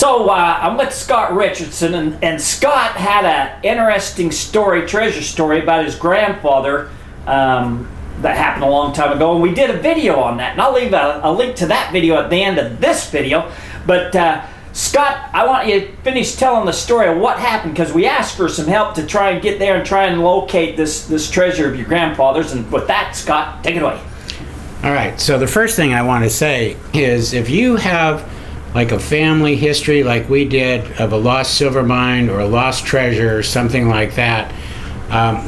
So I'm with Scott Richardson, and Scott had an interesting story, treasure story, about his grandfather that happened a long time ago, and we did a video on that, and I'll leave a link to that video at the end of this video. But Scott, I want you to finish telling the story of what happened, because we asked for some help to try and get there and try and locate this treasure of your grandfather's. And with that, Scott, take it away. All right, so the first thing I want to say is, if you have like a family history like we did of a lost silver mine or a lost treasure or something like that,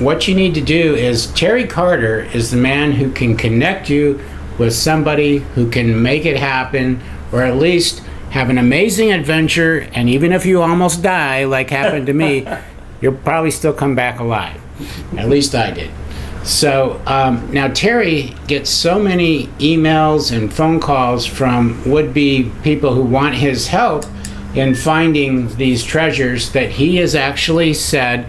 what you need to do is, Terry Carter is the man who can connect you with somebody who can make it happen, or at least have an amazing adventure, and even if you almost die like happened to me, you'll probably still come back alive. At least I did. So now Terry gets so many emails and phone calls from would-be people who want his help in finding these treasures that he has actually said,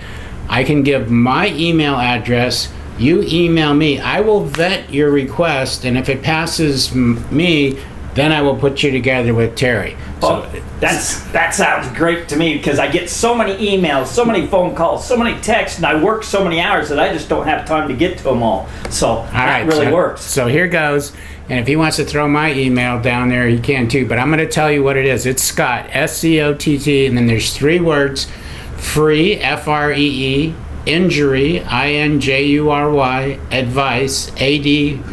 I can give my email address, you email me, I will vet your request, and if it passes me, then I will put you together with Terry. Well, that sounds great to me, because I get so many emails, so many phone calls, so many texts, and I work so many hours that I just don't have time to get to them all. So that really works. So here goes. And if he wants to throw my email down there, he can too. But I'm going to tell you what it is. It's Scott, S-C-O-T-T, and then there's 3 words, free, F-R-E-E, injury, I-N-J-U-R-Y, advice, A-D-V-I-C-E.com.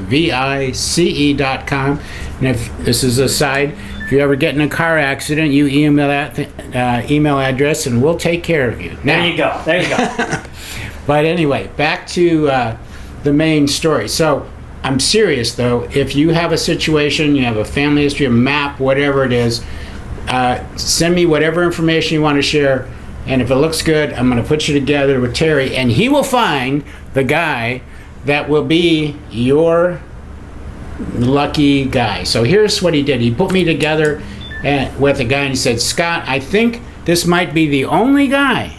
And if this is a side, if you ever get in a car accident, you email that email address, and we'll take care of you. Now, there you go. But anyway, back to the main story. So I'm serious, though. If you have a situation, you have a family history, a map, whatever it is, send me whatever information you want to share. And if it looks good, I'm going to put you together with Terry, and he will find the guy that will be your lucky guy. So here's what he did. He put me together with a guy, and he said, Scott, I think this might be the only guy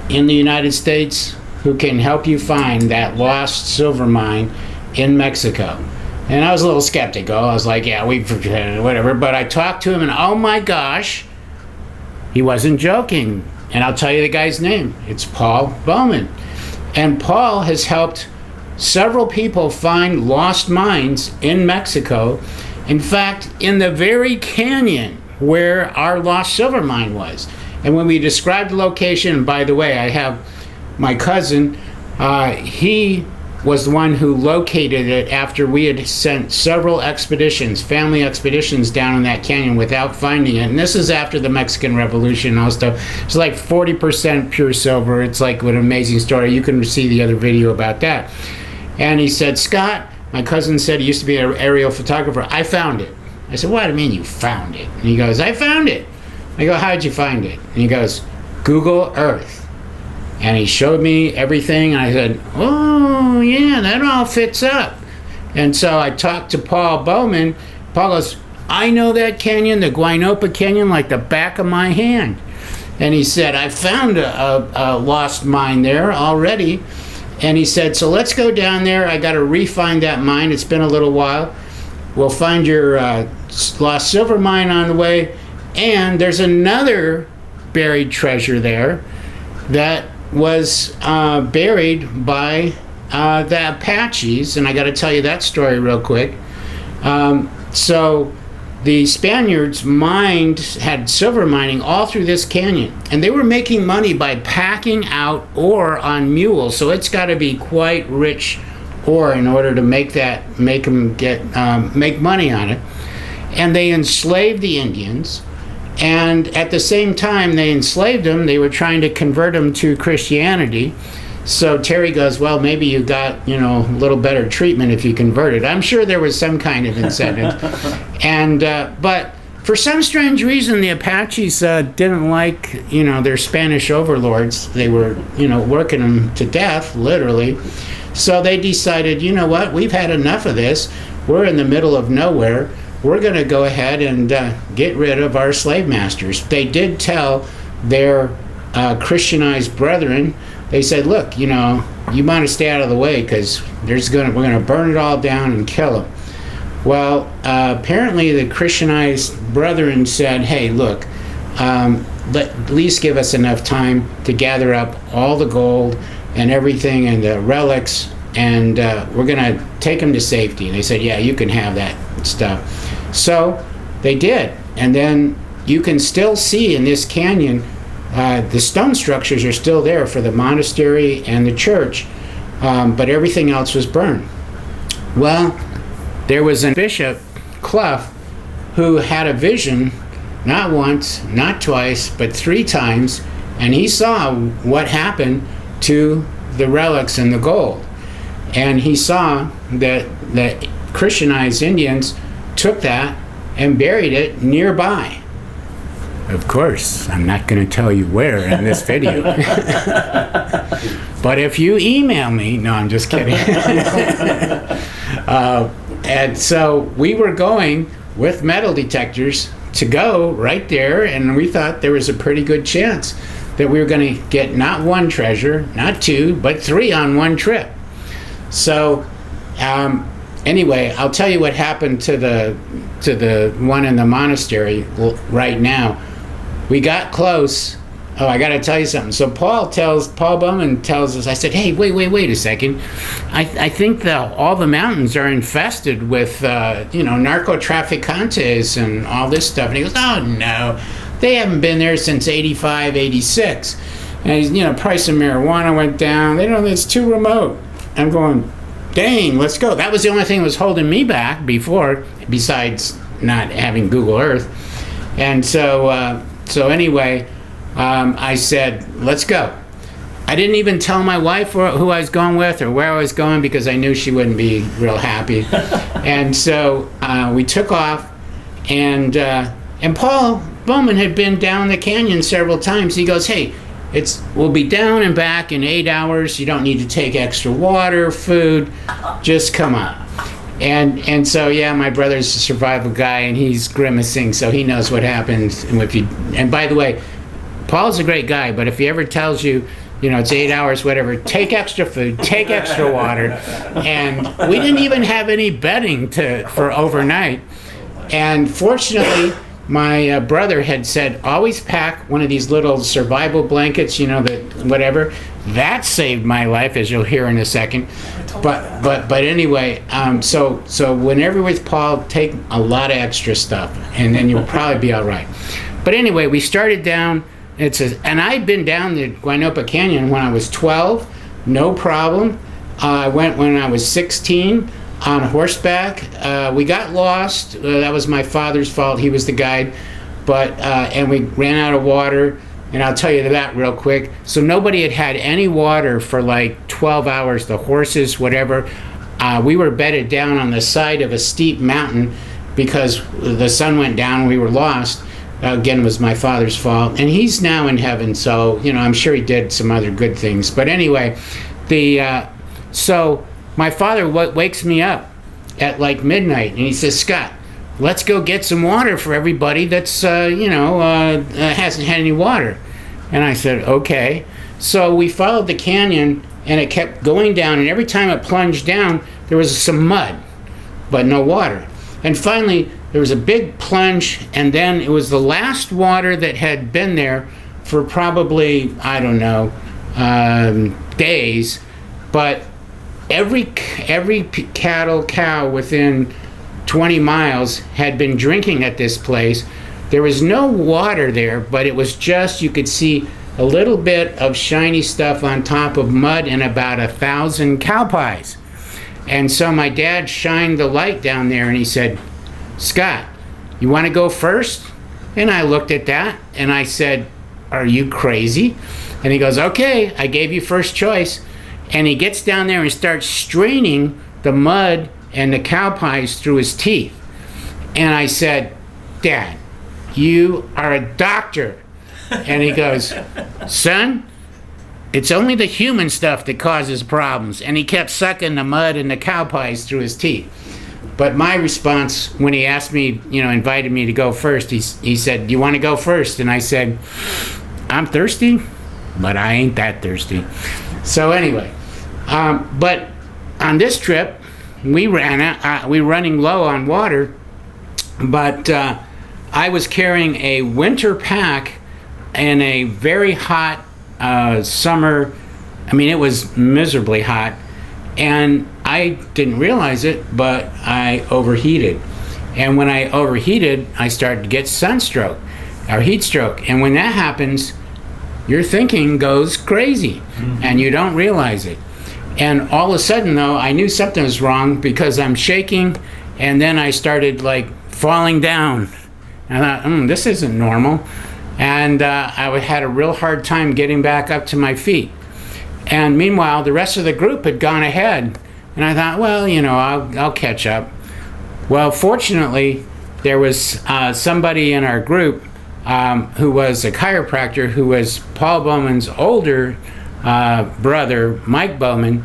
in the United States who can help you find that lost silver mine in Mexico. And I was a little skeptical. I was like, yeah, whatever. But I talked to him, and oh my gosh, he wasn't joking. And I'll tell you the guy's name. It's Paul Bowman. And Paul has helped several people find lost mines in Mexico. In fact, in the very canyon where our lost silver mine was. And when we described the location, and by the way, I have my cousin, he was the one who located it after we had sent several expeditions, family expeditions, down in that canyon without finding it. And this is after the Mexican Revolution and all stuff. It's like 40% pure silver. It's like an amazing story. You can see the other video about that. And he said, Scott, my cousin said he used to be an aerial photographer. I found it. I said, what do you mean you found it? And he goes, I found it. I go, how'd you find it? And he goes, Google Earth. And he showed me everything, and I said, oh, yeah, that all fits up. And so I talked to Paul Bowman. Paul goes, I know that canyon, the Guaynopa Canyon, like the back of my hand. And he said, I found a lost mine there already. And he said, so let's go down there. I got to re-find that mine. It's been a little while. We'll find your lost silver mine on the way. And there's another buried treasure there that was buried by the Apaches, and I got to tell you that story real quick. So the Spaniards had silver mining all through this canyon, and they were making money by packing out ore on mules. So it's got to be quite rich ore in order to make make money on it. And they enslaved the Indians. And at the same time they enslaved them, they were trying to convert them to Christianity. So Terry goes, well, maybe you got, a little better treatment if you converted. I'm sure there was some kind of incentive. And but for some strange reason, the Apaches didn't like, their Spanish overlords. They were, working them to death, literally. So they decided, you know what, we've had enough of this. We're in the middle of nowhere. We're going to go ahead and get rid of our slave masters. They did tell their Christianized brethren, they said, look, you want to stay out of the way, because we're going to burn it all down and kill them. Well, apparently the Christianized brethren said, hey, look, at least give us enough time to gather up all the gold and everything and the relics, and we're going to take them to safety. And they said, yeah, you can have that stuff. So they did. And then you can still see in this canyon, the stone structures are still there for the monastery and the church, but everything else was burned. Well, there was a Bishop, Clough, who had a vision, not once, not twice, but 3 times, and he saw what happened to the relics and the gold. And he saw that the Christianized Indians took that and buried it nearby. Of course, I'm not going to tell you where in this video. But if you email me, no, I'm just kidding. And so we were going with metal detectors to go right there, and we thought there was a pretty good chance that we were going to get not 1 treasure, not 2, but 3 on one trip. So anyway, I'll tell you what happened to the one in the monastery right now. We got close. Oh, I got to tell you something. So Paul Bowman tells us, I said, hey, wait a second. I think all the mountains are infested with, narco-trafficantes and all this stuff. And he goes, oh, no. They haven't been there since 85, 86. And, price of marijuana went down. It's too remote. I'm going, dang, let's go. That was the only thing that was holding me back before, besides not having Google Earth. And so anyway, I said, let's go. I didn't even tell my wife who I was going with or where I was going because I knew she wouldn't be real happy. And so we took off, and Paul Bowman had been down the canyon several times. He goes, hey, we'll be down and back in 8 hours. You don't need to take extra water, food, just come on. And so, yeah, my brother's a survival guy, and he's grimacing, so he knows what happens. And by the way, Paul's a great guy, but if he ever tells you, it's 8 hours, whatever, take extra food, take extra water. And we didn't even have any bedding for overnight. And fortunately, my brother had said, always pack one of these little survival blankets, whatever. That saved my life, as you'll hear in a second. But anyway, so whenever with Paul, take a lot of extra stuff, and then you'll probably be all right. But anyway, we started down. And I'd been down the Guanopa Canyon when I was 12, no problem. I went when I was 16 on horseback. We got lost. That was my father's fault. He was the guide. And we ran out of water. And I'll tell you that real quick. So nobody had any water for like 12 hours. The horses, whatever. We were bedded down on the side of a steep mountain because the sun went down and we were lost. Again, it was my father's fault. And he's now in heaven, so, I'm sure he did some other good things. But anyway, so my father wakes me up at like midnight, and he says, Scott, let's go get some water for everybody that's, hasn't had any water. And I said, okay. So we followed the canyon, and it kept going down, and every time it plunged down, there was some mud, but no water. And finally, there was a big plunge, and then it was the last water that had been there for probably, I don't know, days. But every cow within 20 miles had been drinking at this place. There was no water there, but it was just, you could see a little bit of shiny stuff on top of mud and about 1,000 cow pies. And so my dad shined the light down there, and he said, Scott, you want to go first? And I looked at that, and I said, are you crazy? And he goes, okay, I gave you first choice. And he gets down there and starts straining the mud and the cow pies through his teeth. And I said, Dad, you are a doctor. And he goes, son, it's only the human stuff that causes problems. And he kept sucking the mud and the cow pies through his teeth. But my response, when he asked me, invited me to go first, he said, do you want to go first? And I said, I'm thirsty, but I ain't that thirsty. So anyway, but on this trip, we ran out. We were running low on water, but I was carrying a winter pack in a very hot summer. I mean, it was miserably hot, and I didn't realize it, but I overheated. And when I overheated, I started to get sunstroke or heat stroke. And when that happens, your thinking goes crazy, and you don't realize it. And all of a sudden, though, I knew something was wrong because I'm shaking, and then I started like falling down. And I thought, this isn't normal. And I had a real hard time getting back up to my feet. And meanwhile, the rest of the group had gone ahead. And I thought, well, I'll catch up. Well, fortunately, there was somebody in our group who was a chiropractor who was Paul Bowman's older brother, Mike Bowman,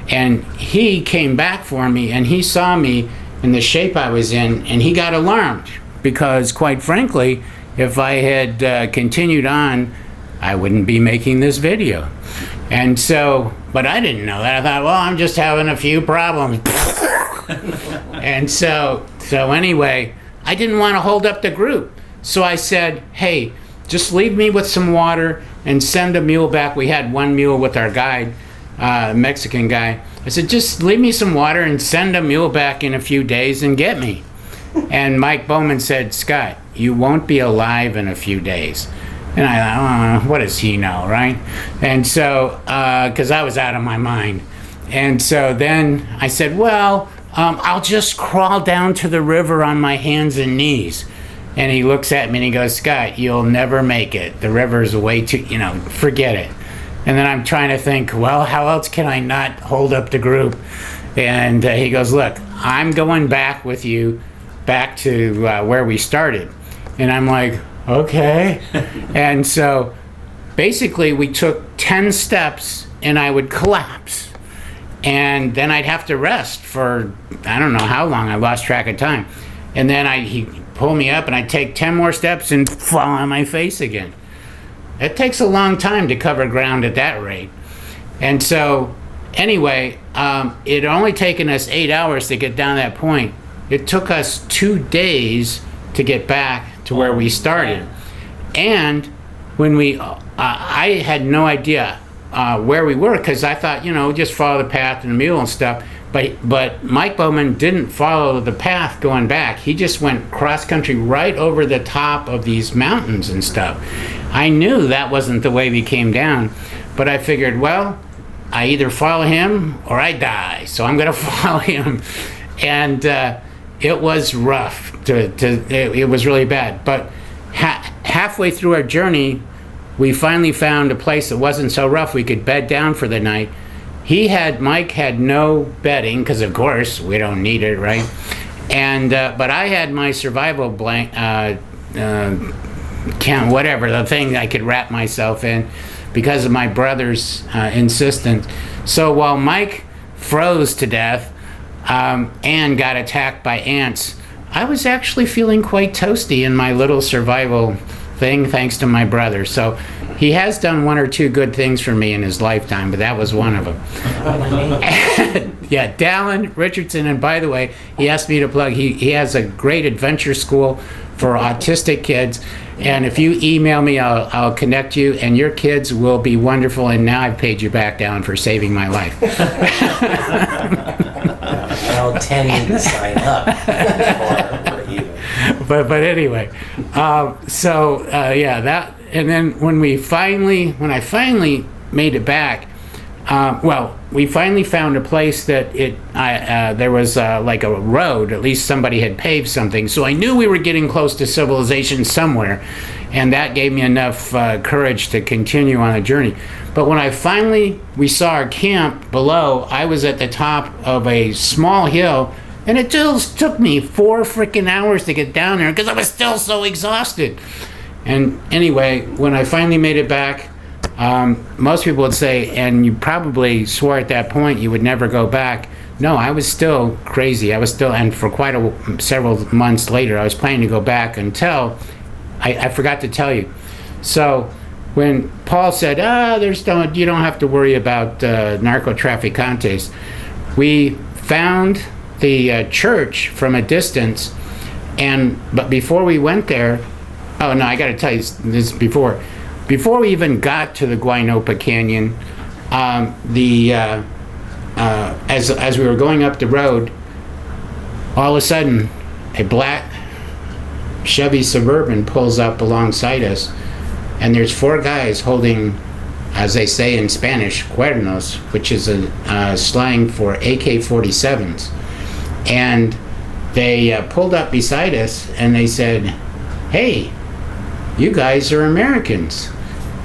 and he came back for me, and he saw me in the shape I was in, and he got alarmed because, quite frankly, if I had continued on, I wouldn't be making this video. And so, but I didn't know that. I thought, well, I'm just having a few problems. And so anyway, I didn't want to hold up the group. So I said, hey, just leave me with some water and send a mule back. We had one mule with our guide, Mexican guy. I said, just leave me some water and send a mule back in a few days and get me. And Mike Bowman said, Scott, you won't be alive in a few days. And I thought, what does he know, right? And so, because I was out of my mind. And so then I said, well, I'll just crawl down to the river on my hands and knees. And he looks at me and he goes, Scott, you'll never make it. The river's way too, forget it. And then I'm trying to think, well, how else can I not hold up the group? And he goes, look, I'm going back with you back to where we started. And I'm like, okay. And so basically we took 10 steps and I would collapse. And then I'd have to rest for, I don't know how long, I lost track of time. And then he'd pull me up and I'd take 10 more steps and fall on my face again. It takes a long time to cover ground at that rate. And so anyway, it had only taken us 8 hours to get down that point. It took us 2 days to get back to where we started. And when I had no idea where we were, because I thought, just follow the path and the mule and stuff. But Mike Bowman didn't follow the path going back. He just went cross country right over the top of these mountains and stuff. I knew that wasn't the way we came down, but I figured, well, I either follow him or I die, so I'm going to follow him. And it was rough. It was really bad. But halfway through our journey, we finally found a place that wasn't so rough we could bed down for the night. Mike had no bedding, because of course we don't need it, right? And but I had my survival whatever, the thing I could wrap myself in because of my brother's insistence. So while Mike froze to death and got attacked by ants, I was actually feeling quite toasty in my little survival thing thanks to my brother. So he has done 1 or 2 good things for me in his lifetime, but that was one of them. Yeah, Dallin Richardson, and by the way, he asked me to plug, he has a great adventure school for autistic kids, and if you email me, I'll connect you, and your kids will be wonderful, and now I've paid you back down for saving my life. I'll tend to sign up for you. But anyway, yeah, that, and then when I finally made it back, we finally found a place that there was like a road, at least somebody had paved something, so I knew we were getting close to civilization somewhere, and that gave me enough courage to continue on the journey. But when we saw our camp below, I was at the top of a small hill, and it just took me 4 freaking hours to get down there because I was still so exhausted. And anyway, when I finally made it back, most people would say, and you probably swore at that point you would never go back. No, I was still crazy. And for several months later, I was planning to go back until I forgot to tell you. So when Paul said, you don't have to worry about narco-trafficantes, we found the church from a distance, but before we went there, oh no, I got to tell you this before we even got to the Guaynopa Canyon, as we were going up the road, all of a sudden, a black Chevy Suburban pulls up alongside us, and there's 4 guys holding, as they say in Spanish, cuernos, which is a slang for AK-47s. And they pulled up beside us, and they said, "Hey, you guys are Americans."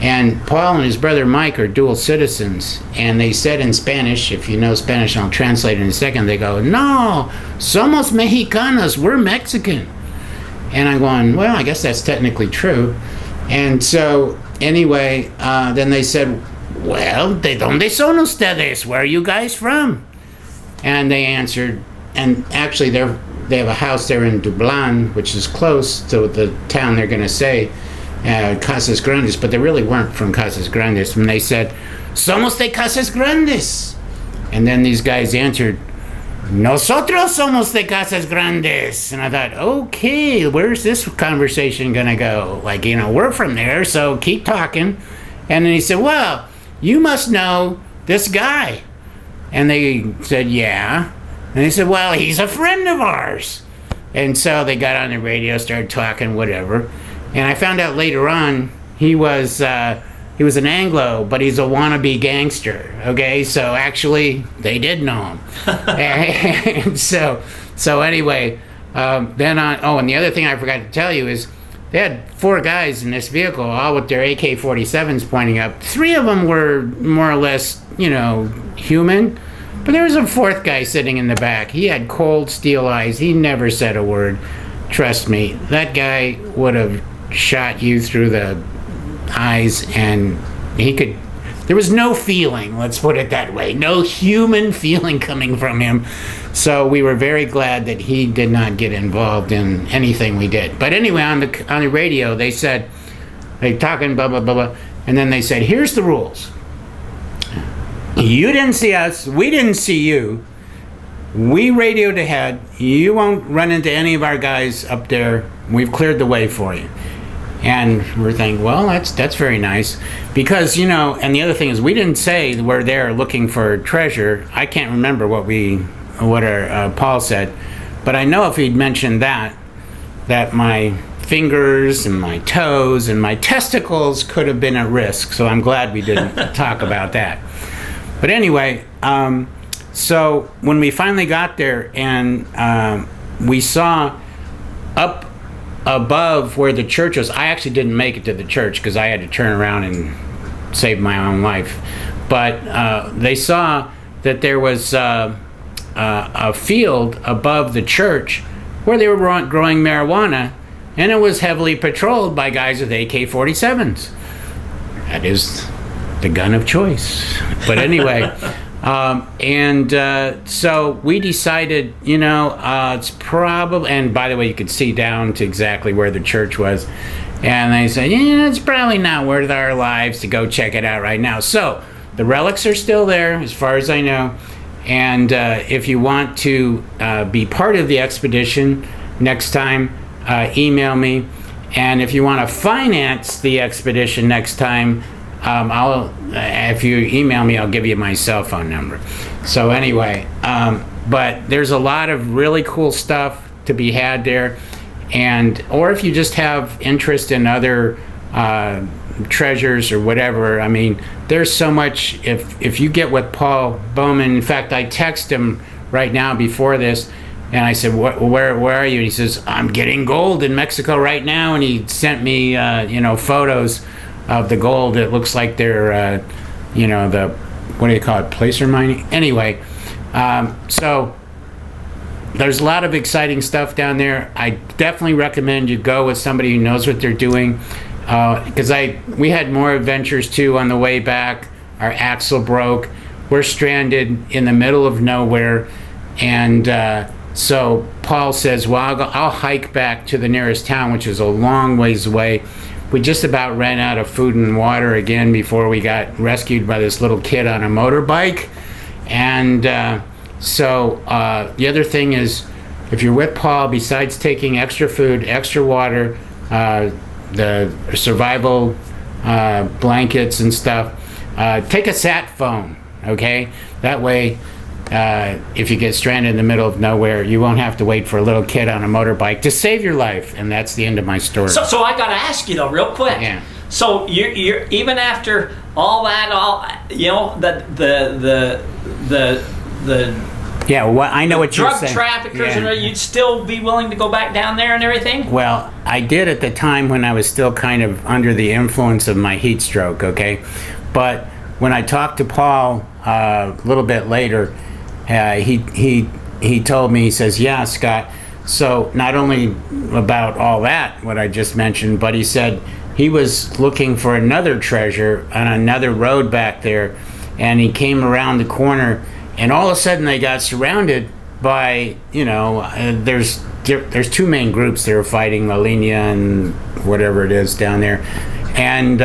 And Paul and his brother Mike are dual citizens, and they said in Spanish, if you know Spanish, I'll translate in a second, they go, "No, somos mexicanos, we're Mexican." And I'm going, well, I guess that's technically true. And so, anyway, then they said, "Well, ¿de dónde son ustedes? Where are you guys from?" And they answered, and actually they have a house there in Dublan, which is close to the town they're going to say, Casas Grandes, but they really weren't from Casas Grandes. And they said, "Somos de Casas Grandes." And then these guys answered, "Nosotros somos de Casas Grandes." And I thought, okay, where's this conversation gonna go? Like, we're from there, so keep talking. And then he said, "Well, you must know this guy." And they said, "Yeah." And he said, "Well, he's a friend of ours." And so they got on the radio, started talking, whatever. And I found out later on he was an Anglo, but he's a wannabe gangster. Okay, so actually they did know him. And so anyway, then on. Oh, and the other thing I forgot to tell you is they had 4 guys in this vehicle, all with their AK-47s pointing up. 3 of them were more or less, human. But there was a 4th guy sitting in the back. He had cold steel eyes. He never said a word. Trust me, that guy would have shot you through the eyes, and there was no feeling, let's put it that way, no human feeling coming from him. So we were very glad that he did not get involved in anything we did. But anyway, on the radio, they said, they talking blah blah blah blah, and then they said, "Here's the rules. You didn't see us, we didn't see you. We radioed ahead. You won't run into any of our guys up there. We've cleared the way for you." And we're thinking, well, that's very nice, because and the other thing is, we didn't say we're there looking for treasure. I can't remember what our Paul said, but I know if he'd mentioned that my fingers and my toes and my testicles could have been at risk. So I'm glad we didn't talk about that. But anyway, so when we finally got there, and we saw up above where the church was. I actually didn't make it to the church because I had to turn around and save my own life. But they saw that there was a field above the church where they were growing marijuana, and it was heavily patrolled by guys with AK-47s. That is the gun of choice. But anyway, so we decided, it's probably, and by the way, you could see down to exactly where the church was. And they said, it's probably not worth our lives to go check it out right now. So the relics are still there, as far as I know. And if you want to be part of the expedition next time, email me. And if you want to finance the expedition next time, if you email me, I'll give you my cell phone number. So anyway, but there's a lot of really cool stuff to be had there. Or if you just have interest in other treasures or whatever, I mean, there's so much. If you get with Paul Bowman, in fact, I text him right now before this, and I said, where are you? And he says, I'm getting gold in Mexico right now. And he sent me, photos of the gold. It looks like they're, the, what do you call it, placer mining? Anyway, so there's a lot of exciting stuff down there. I definitely recommend you go with somebody who knows what they're doing, because we had more adventures too on the way back. Our axle broke. We're stranded in the middle of nowhere, and so Paul says, well, I'll hike back to the nearest town, which is a long ways away. We just about ran out of food and water again before we got rescued by this little kid on a motorbike. And So the other thing is, if you're with Paul, besides taking extra food, extra water, the survival blankets and stuff, take a sat phone, okay? That way, if you get stranded in the middle of nowhere, you won't have to wait for a little kid on a motorbike to save your life. And that's the end of my story. So I got to ask you though, real quick. Yeah. So you're even after all that, the Yeah, well, I know what you're drug saying. traffickers, Yeah. and you'd still be willing to go back down there and everything? Well, I did at the time when I was still kind of under the influence of my heat stroke, okay? But when I talked to Paul a little bit later, he told me, he says, yeah, Scott, so not only about all that, what I just mentioned, but he said he was looking for another treasure on another road back there, and he came around the corner, and all of a sudden they got surrounded by, there's two main groups that are fighting, La Linea and whatever it is down there. And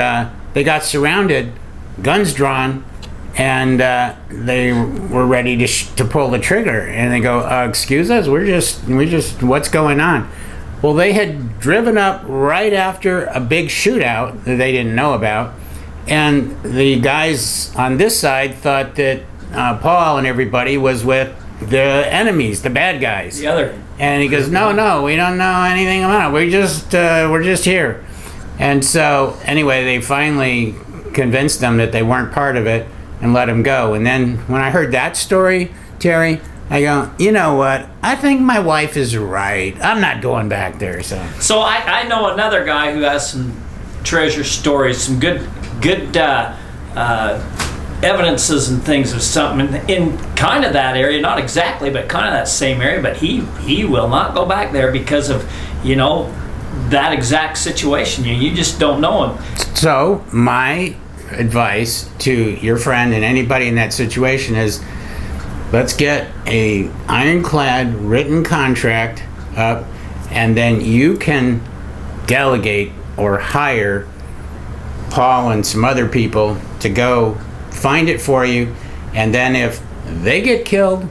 they got surrounded, guns drawn, and they were ready to pull the trigger. And they go, excuse us, we just, what's going on? Well, they had driven up right after a big shootout that they didn't know about. And the guys on this side thought that Paul and everybody was with the enemies, the bad guys. The other. And he goes, no, we don't know anything about it. We're just here. And so anyway, they finally convinced them that they weren't part of it and let him go. And then when I heard that story, Terry, I go, you know what? I think my wife is right. I'm not going back there. So I know another guy who has some treasure stories, some good evidences and things of something in kind of that area, not exactly, but kind of that same area. But he will not go back there because of that exact situation. You just don't know him. So my advice to your friend and anybody in that situation is, let's get a ironclad written contract up, and then you can delegate or hire Paul and some other people to go find it for you. And then if they get killed,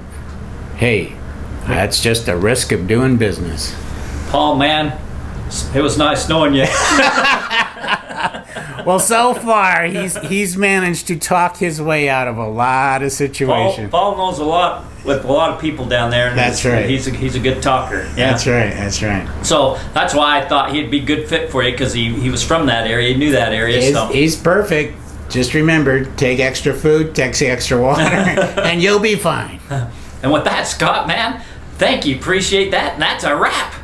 hey, that's just a risk of doing business. Paul, man, it was nice knowing you. Well, so far he's managed to talk his way out of a lot of situations. Paul knows a lot with a lot of people down there. And That's right. He's a good talker. Yeah. That's right. So that's why I thought he'd be a good fit for you, because he was from that area. He knew that area. He's perfect. Just remember, take extra food, take extra water, and you'll be fine. And with that, Scott, man, thank you. Appreciate that. And that's a wrap.